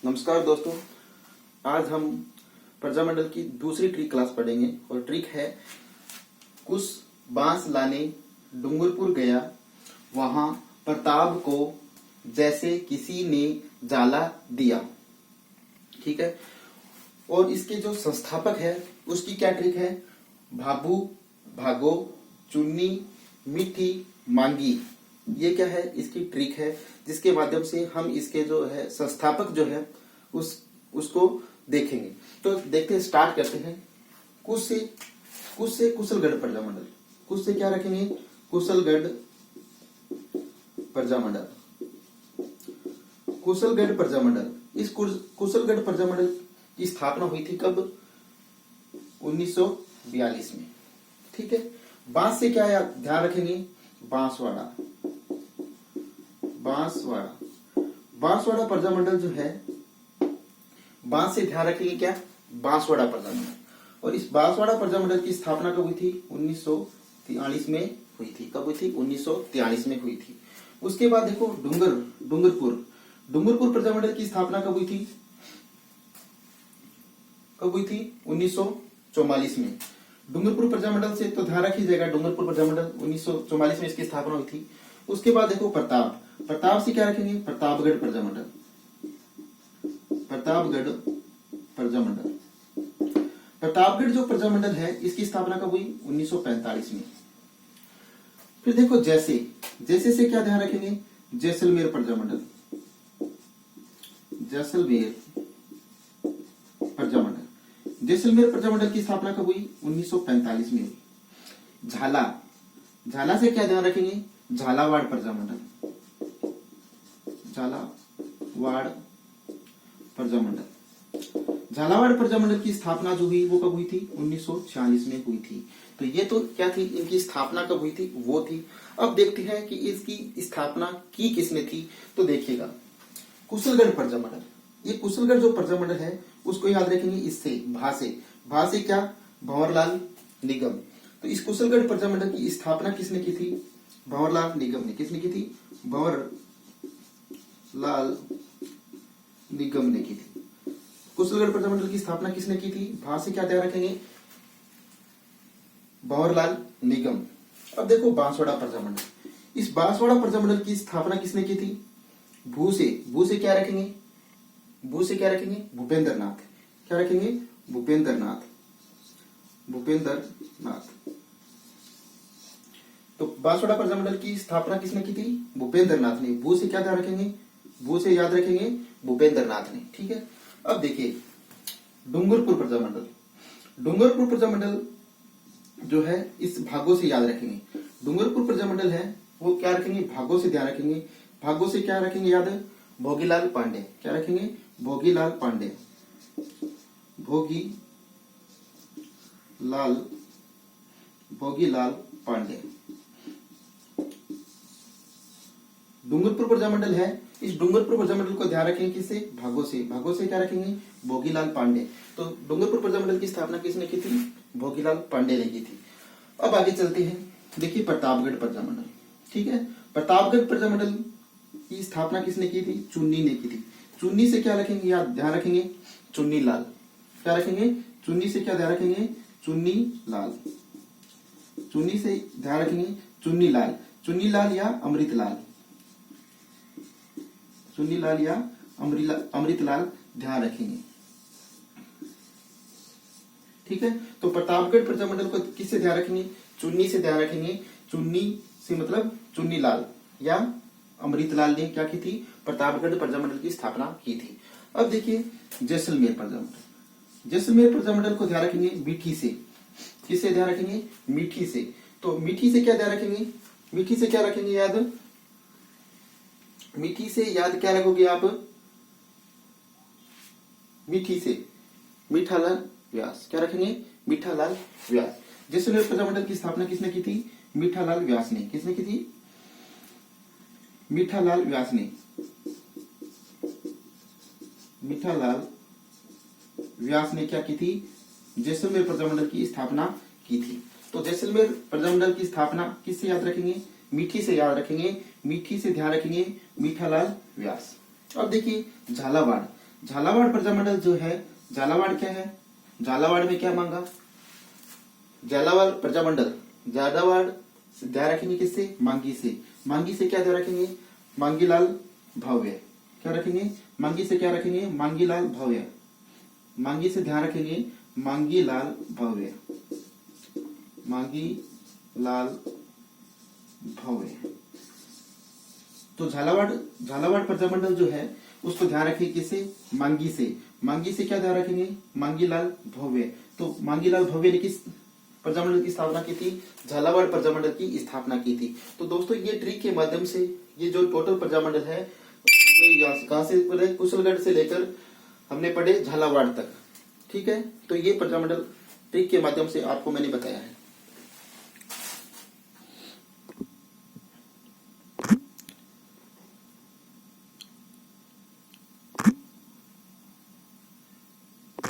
नमस्कार दोस्तों, आज हम प्रजामंडल की दूसरी ट्रिक क्लास पढ़ेंगे और ट्रिक है कुछ बांस लाने डूंगरपुर गया, वहां प्रताप को जैसे किसी ने जाला दिया। ठीक है। और इसके जो संस्थापक है उसकी क्या ट्रिक है? भाबू भागो चुन्नी मीठी मांगी। ये क्या है? इसकी ट्रिक है, जिसके माध्यम से हम इसके जो है संस्थापक जो है उसको देखेंगे। तो देखते हैं, स्टार्ट करते हैं। कुछ से कुशलगढ़ प्रजामंडल। कुछ से क्या रखेंगे? कुशलगढ़ प्रजामंडल। कुशलगढ़ प्रजामंडल। इस कुशलगढ़ प्रजामंडल की स्थापना हुई थी कब? 1942 में। ठीक है। बांस से क्या ध्यान रखेंगे? बांसवाड़ा। बांसवाड़ा प्रजामंडल जो है, बांस से ध्यान रखेंगे क्या? बांसवाड़ा प्रजामंडल। और इस बांसवाड़ा प्रजामंडल की स्थापना कब हुई थी? 1943 में हुई थी। कब हुई थी? 1943 में हुई थी। उसके बाद देखो डूंगरपुर प्रजामंडल की स्थापना कब हुई थी? 1944 में। डूंगरपुर प्रजामंडल से तो ध्यान रखी जाएगा, डूंगरपुर प्रजामंडल 1944 में इसकी स्थापना हुई थी। उसके बाद देखो प्रताप से क्या रखेंगे? प्रतापगढ़ प्रजामंडल। प्रतापगढ़ जो प्रजामंडल है, इसकी स्थापना कब हुई? 1945 में। फिर देखो जैसे से क्या ध्यान रखेंगे? जैसलमेर प्रजामंडल। जैसलमेर प्रजामंडल की स्थापना कब हुई? 1945 में हुई। झाला से क्या ध्यान रखेंगे? झालावाड़ प्रजामंडल। झालावाड़ प्रजामंडल की स्थापना जो हुई वो कब हुई थी? 1946 में हुई थी। तो ये तो क्या थी, इनकी स्थापना कब हुई थी? वो थी। अब देखते हैं कि इसकी स्थापना की किसने थी। तो देखिएगा, कुशलगढ़ प्रजामंडल। ये कुशलगढ़ जो प्रजामंडल है उसको याद रखेंगे इससे, भा से क्या? भंवरलाल निगम। तो इस कुशलगढ़ प्रजामंडल की स्थापना किसने की थी? भंवरलाल निगम ने। किसने की थी? भंवरलाल निगम ने की थी। कुशलगढ़ प्रजामंडल की स्थापना किसने की थी? भा से क्या ध्यान रखेंगे? भंवरलाल निगम। अब देखो बांसवाड़ा प्रजामंडल। इस बांसवाड़ा प्रजामंडल की स्थापना किसने की थी? भू से क्या रखेंगे? भूपेंद्रनाथ। क्या रखेंगे? भूपेंद्रनाथ। तो बांसवाड़ा प्रजामंडल की स्थापना किसने की थी? भूपेंद्रनाथ ने। भू से क्या ध्यान रखेंगे? भू से याद रखेंगे भूपेंद्रनाथ ने। ठीक है। अब देखिए डूंगरपुर प्रजामंडल जो है, इस भागों से याद रखेंगे। डूंगरपुर प्रजामंडल है वो क्या रखेंगे? भागों से ध्यान रखेंगे। भागों से क्या रखेंगे याद? भोगीलाल पांडे। क्या रखेंगे? भोगीलाल पांडे। डूंगरपुर प्रजामंडल है, इस डूंगरपुर प्रजामंडल को ध्यान रखेंगे किससे? भागों से क्या रखेंगे? भोगीलाल पांडे। तो डूंगरपुर प्रजामंडल की स्थापना किसने की थी? भोगीलाल पांडे ने की थी। अब आगे चलते हैं। देखिए प्रतापगढ़ प्रजामंडल। ठीक है। प्रतापगढ़ प्रजामंडल की स्थापना किसने की थी? चुन्नी ने की थी। चुन्नी से क्या रखेंगे? याद ध्यान रखेंगे चुन्नीलाल। क्या रखेंगे? चुन्नी से क्या ध्यान रखेंगे? चुन्नीलाल या अमृतलाल ध्यान रखेंगे। ठीक है। तो प्रतापगढ़ प्रजामंडल को किससे ध्यान रखेंगे? चुन्नी से ध्यान रखेंगे। चुन्नी से मतलब चुन्नीलाल या अमृतलाल ने क्या की थी? प्रतापगढ़ प्रजामंडल की स्थापना की थी। अब देखिए जैसलमेर प्रजामंडल को ध्यान रखेंगे मीठी से। किससे ध्यान रखेंगे? मीठी से। तो मीठी से क्या ध्यान रखेंगे? मीठी से क्या रखेंगे याद? मीठी से याद क्या रखोगे आप? मीठी से मीठालाल व्यास। क्या रखेंगे? मीठालाल व्यास। जैसलमेर प्रजामंडल की स्थापना किसने की थी? मीठालाल व्यास ने। किसने की थी? मीठालाल व्यास ने क्या की थी? जैसलमेर प्रजामंडल की स्थापना की थी। तो जैसलमेर प्रजामंडल की स्थापना किससे याद रखेंगे? मीठी से याद रखेंगे। मीठी से ध्यान रखेंगे मीठालाल व्यास। अब देखिए झालावाड़ प्रजामंडल जो है, झालावाड़ क्या है, झालावाड़ में क्या मांगा, झालावाड़ प्रजामंडल, झालावाड़ से ध्यान रखेंगे किससे, मांगी से। मांगी से क्या ध्यान रखेंगे, मांगीलाल भाव्य। क्या रखेंगे, मांगी से क्या रखेंगे, मांगीलाल भाव्य। मांगी से ध्यान रखेंगे मांगीलाल भाव्य, मांगीलाल भाव्य। तो झालावाड़ प्रजामंडल जो है उसको ध्यान रखिए किसे, मांगी से। मांगी से क्या ध्यान रखेंगे, मांगीलाल भव्य। तो मांगीलाल भव्य ने किस प्रजामंडल की स्थापना की थी, झालावाड़ प्रजामंडल की स्थापना की थी। तो दोस्तों ये ट्रिक के माध्यम से ये जो टोटल प्रजामंडल है, कहां से पढ़े, कुशलगढ़ से लेकर हमने पढ़े झालावाड़ तक। ठीक है, तो ये प्रजामंडल ट्रिक के माध्यम से आपको मैंने बताया है।